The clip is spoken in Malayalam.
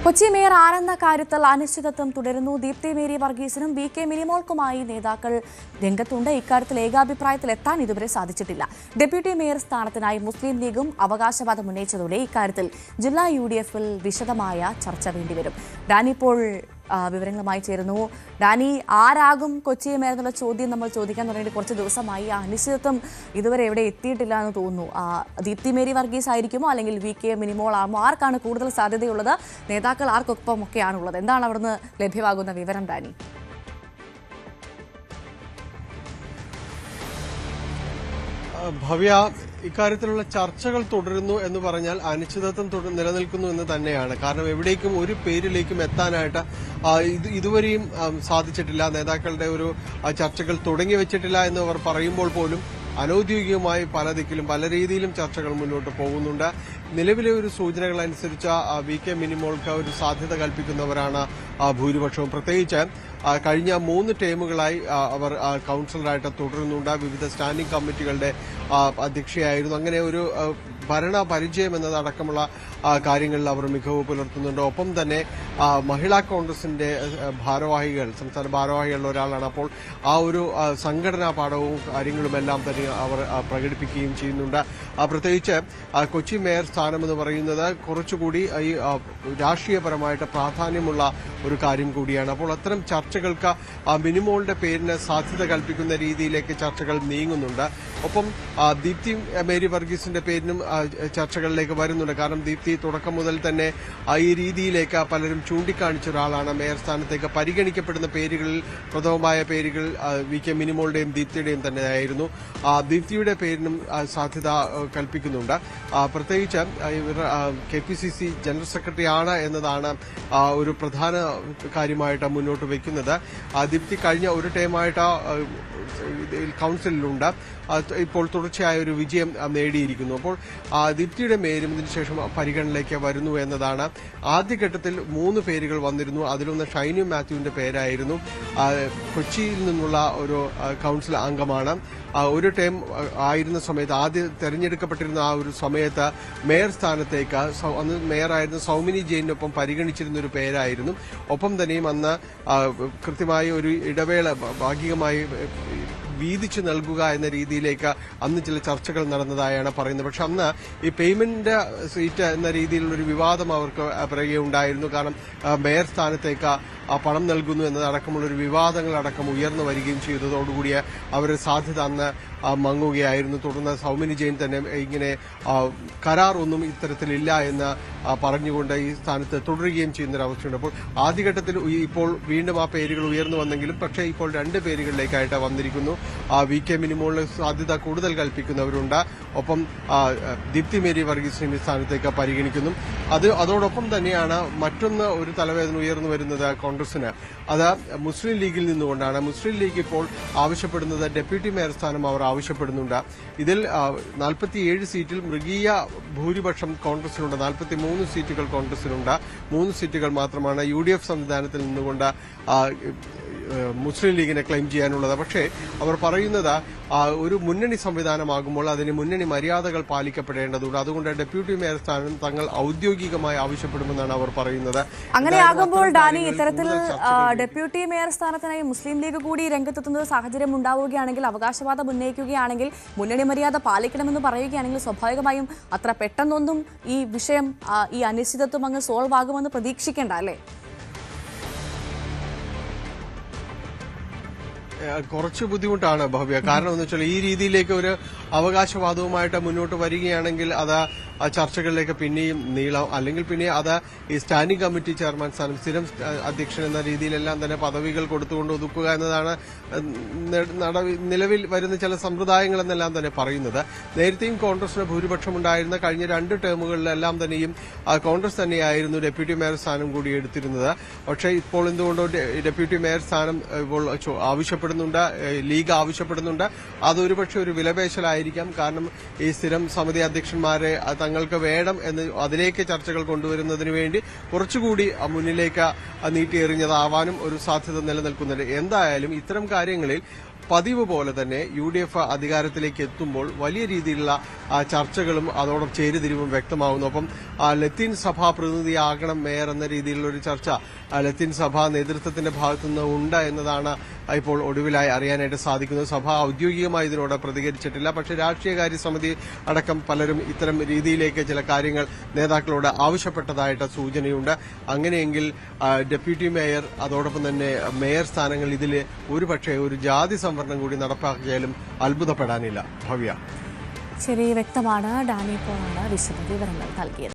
കൊച്ചി മേയർ ആരെന്ന കാര്യത്തിൽ അനിശ്ചിതത്വം തുടരുന്നു. ദീപ്തി മേരി വർഗീസിനും വി കെ മിനിമോൾക്കുമായി നേതാക്കൾ രംഗത്തുണ്ട്. ഇക്കാര്യത്തിൽ ഏകാഭിപ്രായത്തിലെത്താൻ ഇതുവരെ സാധിച്ചിട്ടില്ല. ഡെപ്യൂട്ടി മേയർ സ്ഥാനത്തിനായി മുസ്ലിം ലീഗും അവകാശവാദം ഉന്നയിച്ചതോടെ ഇക്കാര്യത്തിൽ ജില്ലാ UDF-ൽ വിശദമായ ചർച്ച വേണ്ടിവരും. ഡാനി ഇപ്പോൾ വിവരങ്ങളുമായി ചേരുന്നു. ഡാനി, ആരാകും കൊച്ചി മേയർ എന്നുള്ള ചോദ്യം നമ്മൾ ചോദിക്കാൻ തുടങ്ങിയിട്ട് കുറച്ച് ദിവസമായി. ആ അനിശ്ചിതത്വം ഇതുവരെ എവിടെ എത്തിയിട്ടില്ല എന്ന് തോന്നുന്നു. ദീപ്തി മേരി വർഗീസ് ആയിരിക്കുമോ അല്ലെങ്കിൽ വി കെ മിനിമോൾ ആകുമോ? ആർക്കാണ് കൂടുതൽ സാധ്യതയുള്ളത്? നേതാക്കൾ ആർക്കൊപ്പമൊക്കെയാണുള്ളത്? എന്താണ് അവിടുന്ന് ലഭ്യമാകുന്ന വിവരം ഡാനി? ഭവ്യ, ഇക്കാര്യത്തിലുള്ള ചർച്ചകൾ തുടരുന്നു എന്ന് പറഞ്ഞാൽ അനിശ്ചിതത്വം നിലനിൽക്കുന്നു എന്ന് തന്നെയാണ്. കാരണം എവിടേക്കും ഒരു പേരിലേക്കും എത്താനായിട്ട് ഇതുവരെയും സാധിച്ചിട്ടില്ല. നേതാക്കളുടെ ഒരു ചർച്ചകൾ തുടങ്ങി വെച്ചിട്ടില്ല എന്ന് അവർ പറയുമ്പോൾ പോലും അനൌദ്യോഗികമായി പല ദിക്കിലും പല രീതിയിലും ചർച്ചകൾ മുന്നോട്ട് പോകുന്നുണ്ട്. നിലവിലെ ഒരു സൂചനകൾ അനുസരിച്ച് വി കെ മിനിമോൾക്ക് ഒരു സാധ്യത കൽപ്പിക്കുന്നവരാണ് ഭൂരിപക്ഷവും. പ്രത്യേകിച്ച് കഴിഞ്ഞ 3 ടേമുകളായി അവർ കൌൺസിലറായിട്ട് തുടരുന്നുണ്ട്. വിവിധ സ്റ്റാൻഡിംഗ് കമ്മിറ്റികളുടെ അധ്യക്ഷയായിരുന്നു. അങ്ങനെ ഒരു ഭരണ പരിചയം എന്നതടക്കമുള്ള കാര്യങ്ങളിൽ അവർ മികവ് പുലർത്തുന്നുണ്ട്. ഒപ്പം തന്നെ മഹിളാ കോൺഗ്രസിന്റെ ഭാരവാഹികൾ, സംസ്ഥാന ഭാരവാഹികളിൽ ഒരാളാണ്. അപ്പോൾ ആ ഒരു സംഘടനാ പാഠവും കാര്യങ്ങളുമെല്ലാം തന്നെ അവർ പ്രകടിപ്പിക്കുകയും ചെയ്യുന്നുണ്ട്. പ്രത്യേകിച്ച് കൊച്ചി മേയർ സ്ഥാനമെന്ന് പറയുന്നത് കുറച്ചുകൂടി ഈ രാഷ്ട്രീയപരമായിട്ട് പ്രാധാന്യമുള്ള ഒരു കാര്യം കൂടിയാണ്. അപ്പോൾ അത്തരം ചർച്ചകൾക്ക് മിനിമോളുടെ പേരിന് സാധ്യത കൽപ്പിക്കുന്ന രീതിയിലേക്ക് ചർച്ചകൾ നീങ്ങുന്നുണ്ട്. ഒപ്പം ദീപ്തി മേരി വർഗീസിന്റെ പേരിനും ചർച്ചകളിലേക്ക് വരുന്നുണ്ട്. കാരണം ദീപ്തി തുടക്കം മുതൽ തന്നെ ഈ രീതിയിലേക്ക് പലരും ചൂണ്ടിക്കാണിച്ച ഒരാളാണ്. മേയർ സ്ഥാനത്തേക്ക് പരിഗണിക്കപ്പെടുന്ന പേരുകളിൽ പ്രഥമമായ പേരുകൾ വി കെ മിനിമോളുടെയും ദീപ്തിയുടെയും തന്നെയായിരുന്നു. ദീപ്തിയുടെ പേരിനും സാധ്യത കൽപ്പിക്കുന്നുണ്ട്. പ്രത്യേകിച്ച് KPCC ജനറൽ സെക്രട്ടറി ആണ് എന്നതാണ് ഒരു പ്രധാന കാര്യമായിട്ട് മുന്നോട്ട് വയ്ക്കുന്നത്. ദീപ്തി കഴിഞ്ഞ ഒരു ടൈമായിട്ട് കൌൺസിലിലുണ്ട്. ഇപ്പോൾ തുടർച്ചയായ ഒരു വിജയം നേടിയിരിക്കുന്നു. അപ്പോൾ ദീപ്തിയുടെ പേരും ഇതിനുശേഷം പരിഗണനയിലേക്ക് വരുന്നു എന്നതാണ്. ആദ്യഘട്ടത്തിൽ 3 പേരുകൾ വന്നിരുന്നു. അതിലൊന്ന് ഷൈനി മാത്യുവിന്റെ പേരായിരുന്നു. കൊച്ചിയിൽ നിന്നുള്ള ഒരു കൌൺസിൽ അംഗമാണ്. ഒരു ടൈം ആയിരുന്ന സമയത്ത് ആദ്യം തെരഞ്ഞെടുക്കപ്പെട്ടിരുന്ന ആ ഒരു സമയത്ത് മേയർ സ്ഥാനത്തേക്ക് അന്ന് മേയറായിരുന്ന സൗമിനി ജെയിനൊപ്പം പരിഗണിച്ചിരുന്ന ഒരു പേരായിരുന്നു. ഒപ്പം തന്നെയും അന്ന് കൃത്യമായി ഒരു ഇടവേള ഭാഗികമായി വീതിച്ചു നൽകുക എന്ന രീതിയിലേക്ക് അന്ന് ചില ചർച്ചകൾ നടന്നതായാണ് പറയുന്നത്. പക്ഷെ അന്ന് ഈ പേയ്മെന്റ് സീറ്റ് എന്ന രീതിയിലുള്ള ഒരു വിവാദം അവർക്ക് പറയുകയുണ്ടായിരുന്നു. കാരണം മേയർ സ്ഥാനത്തേക്ക് പണം നൽകുന്നു എന്നതടക്കമുള്ള ഒരു വിവാദങ്ങളടക്കം ഉയർന്നു വരികയും ചെയ്തതോടുകൂടി അവരുടെ സാധ്യത അന്ന് മങ്ങുകയായിരുന്നു. തുടർന്ന് സൗമിനി ജെയിൻ തന്നെ ഇങ്ങനെ കരാർ ഒന്നും ഇത്തരത്തിലില്ല എന്ന് പറഞ്ഞുകൊണ്ട് ഈ സ്ഥാനത്ത് തുടരുകയും ചെയ്യുന്നൊരവസ്ഥയുണ്ട്. അപ്പോൾ ആദ്യഘട്ടത്തിൽ ഇപ്പോൾ വീണ്ടും ആ പേരുകൾ ഉയർന്നു വന്നെങ്കിലും പക്ഷേ ഇപ്പോൾ 2 പേരുകളിലേക്കായിട്ട് വന്നിരിക്കുന്നു. വി കെ മിനിമോളിന് സാധ്യത കൂടുതൽ കൽപ്പിക്കുന്നവരുണ്ട്. ഒപ്പം ദീപ്തി മേരി വർഗീസിനെ സ്ഥാനത്തേക്ക് പരിഗണിക്കുന്നു. അതോടൊപ്പം തന്നെയാണ് മറ്റൊന്ന് ഒരു തലവേദന ഉയർന്നു വരുന്നത് കോൺഗ്രസിന്. അത് മുസ്ലിം ലീഗിൽ നിന്നുകൊണ്ടാണ്. മുസ്ലിം ലീഗ് ഇപ്പോൾ ആവശ്യപ്പെടുന്നത് ഡെപ്യൂട്ടി മേയർ സ്ഥാനം അവർ ആവശ്യപ്പെടുന്നുണ്ട്. ഇതിൽ 47 സീറ്റിൽ മൃഗീയ ഭൂരിപക്ഷം കോൺഗ്രസിനുണ്ട്. 43 സീറ്റുകൾ കോൺഗ്രസിനുണ്ട്. 3 സീറ്റുകൾ മാത്രമാണ് UDF സംവിധാനത്തിൽ നിന്നുകൊണ്ട് മുസ്ലിം ലീഗിനെ ക്ലെയിം ചെയ്യാനുള്ളത്. പക്ഷേ അവർ പറയുന്നത് ഒരു മുന്നണി സംവിധാനമാകുമ്പോൾ അതിന് മുന്നണി മര്യാദകൾ പാലിക്കപ്പെടേണ്ടതുണ്ട്. അതുകൊണ്ട് ഡെപ്യൂട്ടി മേയർ സ്ഥാനം തങ്ങൾ ഔദ്യോഗികമായി ആവശ്യപ്പെടുമെന്നാണ് അവർ പറയുന്നത്. അങ്ങനെയാകുമ്പോൾ ഡാനി, ഇത്തരത്തിൽ ഡെപ്യൂട്ടി മേയർ സ്ഥാനത്തിനായി മുസ്ലിം ലീഗ് കൂടി രംഗത്തെത്തുന്ന സാഹചര്യം ഉണ്ടാവുകയാണെങ്കിൽ, അവകാശവാദം ഉന്നയിക്കുകയാണെങ്കിൽ, മുന്നണി മര്യാദ പാലിക്കണമെന്ന് പറയുകയാണെങ്കിൽ സ്വാഭാവികമായും അത്ര പെട്ടെന്നൊന്നും ഈ വിഷയം, ഈ അനിശ്ചിതത്വം അങ്ങ് സോൾവ് ആകുമെന്ന് പ്രതീക്ഷിക്കേണ്ട അല്ലേ? കുറച്ച് ബുദ്ധിമുട്ടാണ് ഭവ്യ. കാരണം എന്ന് വെച്ചാൽ ഈ രീതിയിലേക്ക് ഒരു അവകാശവാദവുമായിട്ട് മുന്നോട്ട് വരികയാണെങ്കിൽ അത് ചർച്ചകളിലേക്ക് പിന്നെയും നീളാം. അല്ലെങ്കിൽ പിന്നെ അത് ഈ സ്റ്റാൻഡിംഗ് കമ്മിറ്റി ചെയർമാൻ സ്ഥാനം, സ്ഥിരം അധ്യക്ഷൻ എന്ന രീതിയിലെല്ലാം തന്നെ പദവികൾ കൊടുത്തുകൊണ്ട് ഒതുക്കുക എന്നതാണ് നിലവിൽ വരുന്ന ചില സമ്പ്രദായങ്ങൾ എന്നെല്ലാം തന്നെ പറയുന്നത്. നേരത്തെയും കോൺഗ്രസിന് ഭൂരിപക്ഷമുണ്ടായിരുന്ന കഴിഞ്ഞ 2 ടേമുകളിലെല്ലാം തന്നെയും കോൺഗ്രസ് തന്നെയായിരുന്നു ഡെപ്യൂട്ടി മേയർ സ്ഥാനം കൂടി എടുത്തിരുന്നത്. പക്ഷേ ഇപ്പോൾ എന്തുകൊണ്ടോ ഡെപ്യൂട്ടി മേയർ സ്ഥാനം ഇപ്പോൾ ആവശ്യപ്പെടുന്നുണ്ട്, ലീഗ് ആവശ്യപ്പെടുന്നുണ്ട്. അതൊരുപക്ഷെ ഒരു വിലപേശലായിരിക്കാം. കാരണം ഈ സ്ഥിരം സമിതി അധ്യക്ഷന്മാരെ തങ്ങൾക്ക് വേണം എന്ന് അതിലേക്ക് ചർച്ചകൾ കൊണ്ടുവരുന്നതിന് വേണ്ടി കുറച്ചുകൂടി മുന്നിലേക്ക് നീട്ടിയെറിഞ്ഞതാവാനും ഒരു സാധ്യത നിലനിൽക്കുന്നുണ്ട്. എന്തായാലും ഇത്തരം കാര്യങ്ങളിൽ പതിവ് പോലെ തന്നെ UDF അധികാരത്തിലേക്ക് എത്തുമ്പോൾ വലിയ രീതിയിലുള്ള ചർച്ചകളും അതോടൊപ്പം ചേരിതിരിവും വ്യക്തമാവുന്നു. അപ്പം ലത്തീൻ സഭാ പ്രതിനിധിയാകണം മേയർ എന്ന രീതിയിലുള്ള ഒരു ചർച്ച ലത്തീൻ സഭാ നേതൃത്വത്തിന്റെ ഭാഗത്തുനിന്ന് ഉണ്ട് എന്നതാണ് ഇപ്പോൾ ഒടുവിലായി അറിയാനായിട്ട് സാധിക്കുന്നത്. സഭ ഔദ്യോഗികമായി ഇതിനോട് പ്രതികരിച്ചിട്ടില്ല. പക്ഷേ രാഷ്ട്രീയകാര്യ സമിതി അടക്കം പലരും ഇത്തരം രീതിയിലേക്ക് ചില കാര്യങ്ങൾ നേതാക്കളോട് ആവശ്യപ്പെട്ടതായിട്ട് സൂചനയുണ്ട്. അങ്ങനെയെങ്കിൽ ഡെപ്യൂട്ടി മേയർ അതോടൊപ്പം തന്നെ മേയർ സ്ഥാനങ്ങൾ ഇതിൽ ഒരുപക്ഷെ ഒരു ജാതി സംവരണം കൂടി നടപ്പാക്കിയാലും അത്ഭുതപ്പെടാനില്ല. ഭവ്യ, ശരി, വ്യക്തമാണ്. ഡാനി പോളാണ് വിശദവിവരങ്ങൾ നൽകിയത്.